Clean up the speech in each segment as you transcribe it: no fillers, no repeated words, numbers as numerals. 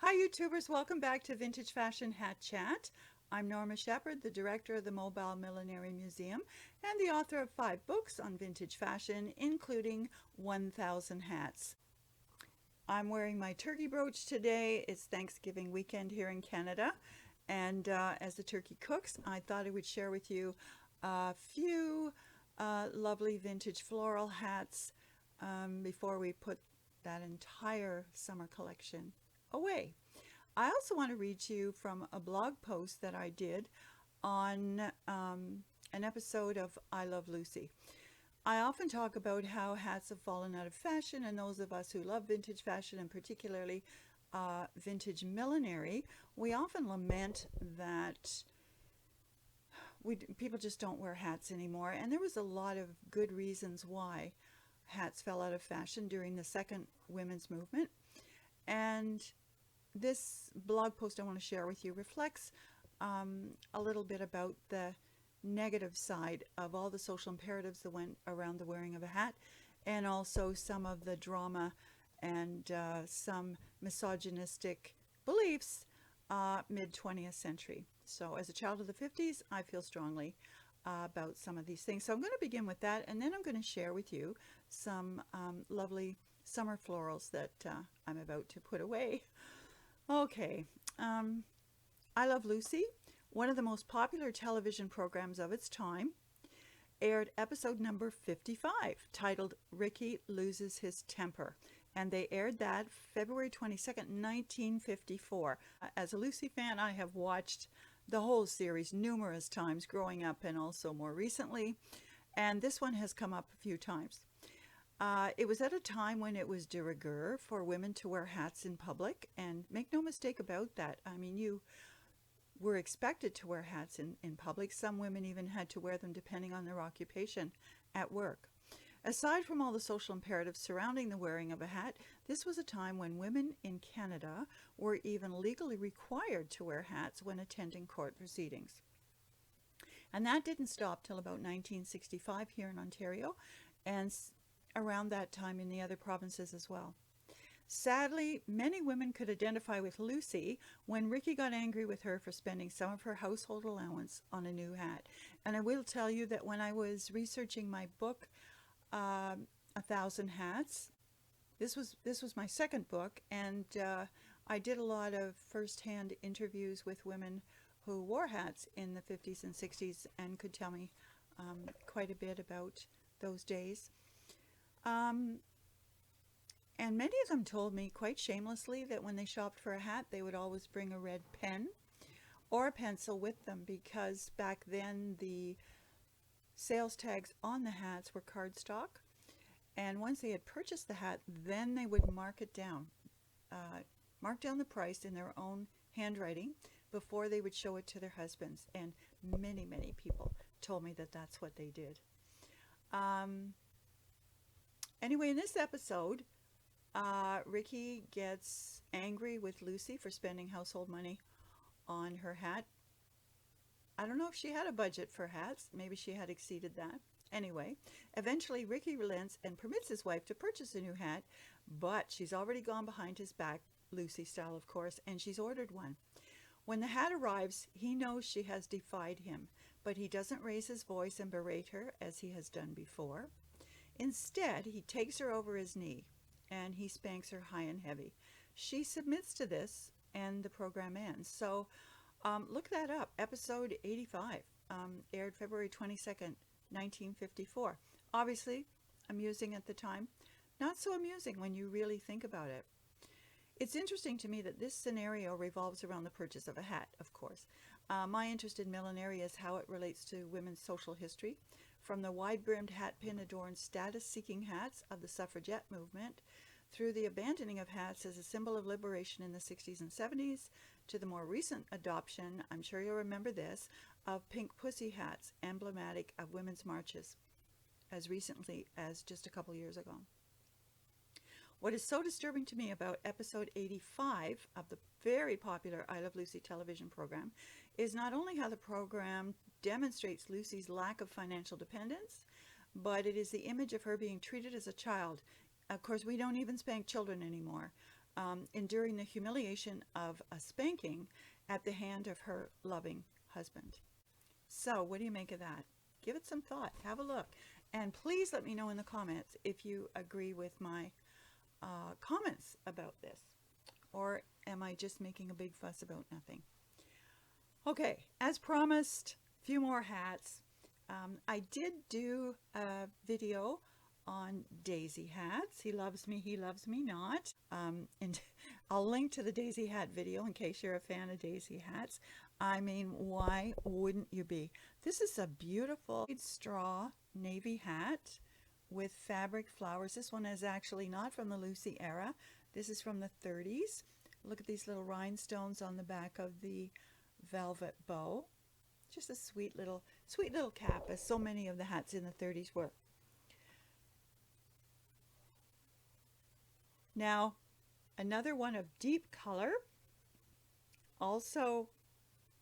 Hi YouTubers, welcome back to Vintage Fashion Hat Chat. I'm Norma Shepherd, the director of the Mobile Millinery Museum and the author of 5 books on vintage fashion, including 1,000 hats. I'm wearing my turkey brooch today. It's Thanksgiving weekend here in Canada, and as the turkey cooks, I thought I would share with you a few lovely vintage floral hats before we put that entire summer collection away. I also want to read to you from a blog post that I did on an episode of I Love Lucy. I often talk about how hats have fallen out of fashion, and those of us who love vintage fashion, and particularly vintage millinery, we often lament that people just don't wear hats anymore. And there was a lot of good reasons why hats fell out of fashion during the second women's movement. And this blog post I want to share with you reflects a little bit about the negative side of all the social imperatives that went around the wearing of a hat, and also some of the drama and some misogynistic beliefs mid 20th century. So as a child of the 50s, I feel strongly about some of these things. So I'm going to begin with that, and then I'm going to share with you some lovely summer florals that I'm about to put away. Okay, I Love Lucy, one of the most popular television programs of its time, aired episode number 55, titled Ricky Loses His Temper. And they aired that February 22nd, 1954. As a Lucy fan, I have watched the whole series numerous times growing up and also more recently. And this one has come up a few times. It was at a time when it was de rigueur for women to wear hats in public, and make no mistake about that. I mean, you were expected to wear hats in public. Some women even had to wear them depending on their occupation at work. Aside from all the social imperatives surrounding the wearing of a hat, this was a time when women in Canada were even legally required to wear hats when attending court proceedings. And that didn't stop till about 1965 here in Ontario, and around that time in the other provinces as well. Sadly, many women could identify with Lucy when Ricky got angry with her for spending some of her household allowance on a new hat. And I will tell you that when I was researching my book, 1,000 Hats, this was my second book, and I did a lot of first-hand interviews with women who wore hats in the 50s and 60s and could tell me quite a bit about those days. Um, and many of them told me quite shamelessly that when they shopped for a hat, they would always bring a red pen or a pencil with them, because back then the sales tags on the hats were cardstock. And once they had purchased the hat, then they would mark down the price in their own handwriting before they would show it to their husbands. And many, many people told me that that's what they did. Anyway, in this episode, Ricky gets angry with Lucy for spending household money on her hat. I don't know if she had a budget for hats. Maybe she had exceeded that. Anyway, eventually Ricky relents and permits his wife to purchase a new hat, but she's already gone behind his back, Lucy style of course, and she's ordered one. When the hat arrives, he knows she has defied him, but he doesn't raise his voice and berate her as he has done before. Instead, he takes her over his knee and he spanks her high and heavy. She submits to this and the program ends. So look that up. Episode 85 aired February 22nd, 1954. Obviously, amusing at the time. Not so amusing when you really think about it. It's interesting to me that this scenario revolves around the purchase of a hat, of course. My interest in millinery is how it relates to women's social history, from the wide-brimmed hat-pin-adorned status-seeking hats of the suffragette movement, through the abandoning of hats as a symbol of liberation in the 60s and 70s, to the more recent adoption, I'm sure you'll remember this, of pink pussy hats, emblematic of women's marches, as recently as just a couple years ago. What is so disturbing to me about episode 85 of the very popular I Love Lucy television program is not only how the program demonstrates Lucy's lack of financial dependence, but it is the image of her being treated as a child. Of course, we don't even spank children anymore. enduring the humiliation of a spanking at the hand of her loving husband. So what do you make of that? Give it some thought. Have a look. And please let me know in the comments if you agree with my comments about this. Or am I just making a big fuss about nothing? Okay, as promised, a few more hats. I did do a video on daisy hats. He loves me not. And I'll link to the daisy hat video in case you're a fan of daisy hats. I mean, why wouldn't you be? This is a beautiful straw navy hat with fabric flowers. This one is actually not from the Lucy era. This is from the 30s. Look at these little rhinestones on the back of the velvet bow. Just a sweet little cap, as so many of the hats in the 30s were. Now, another one of deep color, also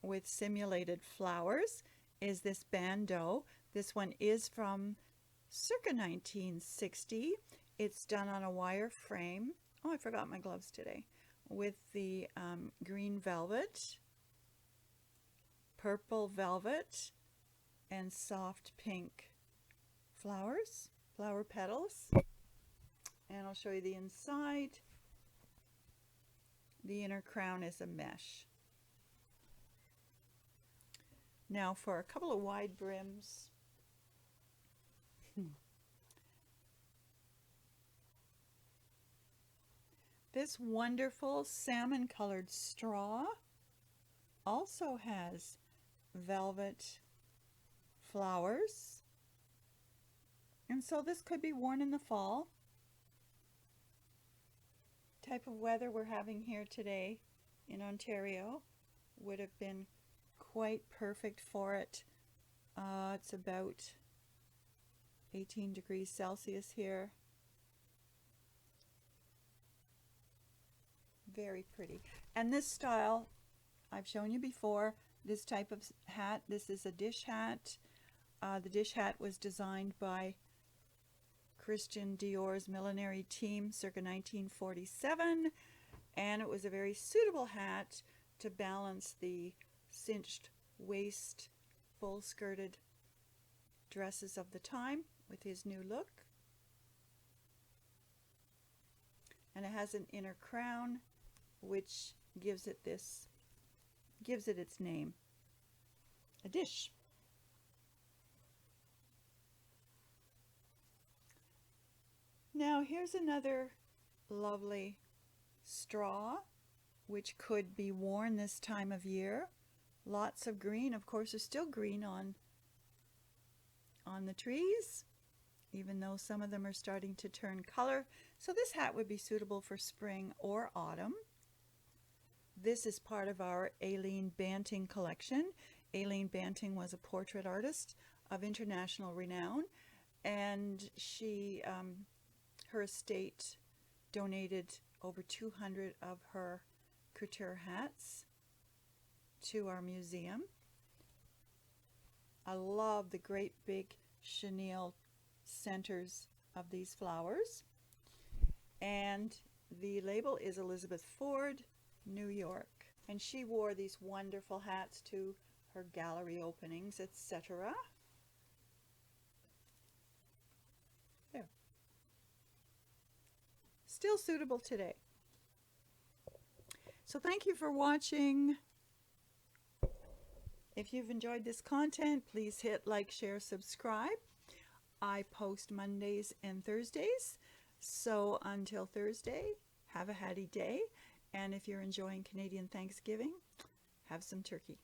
with simulated flowers, is this bandeau. This one is from circa 1960. It's done on a wire frame. Oh, I forgot my gloves today. With the green velvet, purple velvet, and soft pink flowers, flower petals. And I'll show you the inside. The inner crown is a mesh. Now for a couple of wide brims. This wonderful salmon colored straw also has velvet flowers. And so this could be worn in the fall. Type of weather we're having here today in Ontario would have been quite perfect for it. It's about 18 degrees Celsius here. Very pretty. And this style, I've shown you before, this type of hat. This is a dish hat. The dish hat was designed by Christian Dior's millinery team circa 1947, and it was a very suitable hat to balance the cinched waist, full skirted dresses of the time with his new look. And it has an inner crown which gives it its name, a dish. Now here's another lovely straw which could be worn this time of year. Lots of green. Of course, there's still green on the trees, even though some of them are starting to turn color. So this hat would be suitable for spring or autumn. This is part of our Aline Banting collection. Aline Banting was a portrait artist of international renown, and she her estate donated over 200 of her couture hats to our museum. I love the great big chenille centers of these flowers. And the label is Elizabeth Ford, New York. And she wore these wonderful hats to her gallery openings, etc. There. Still suitable today. So thank you for watching. If you've enjoyed this content, please hit like, share, subscribe. I post Mondays and Thursdays. So until Thursday, have a hatty day. And if you're enjoying Canadian Thanksgiving, have some turkey.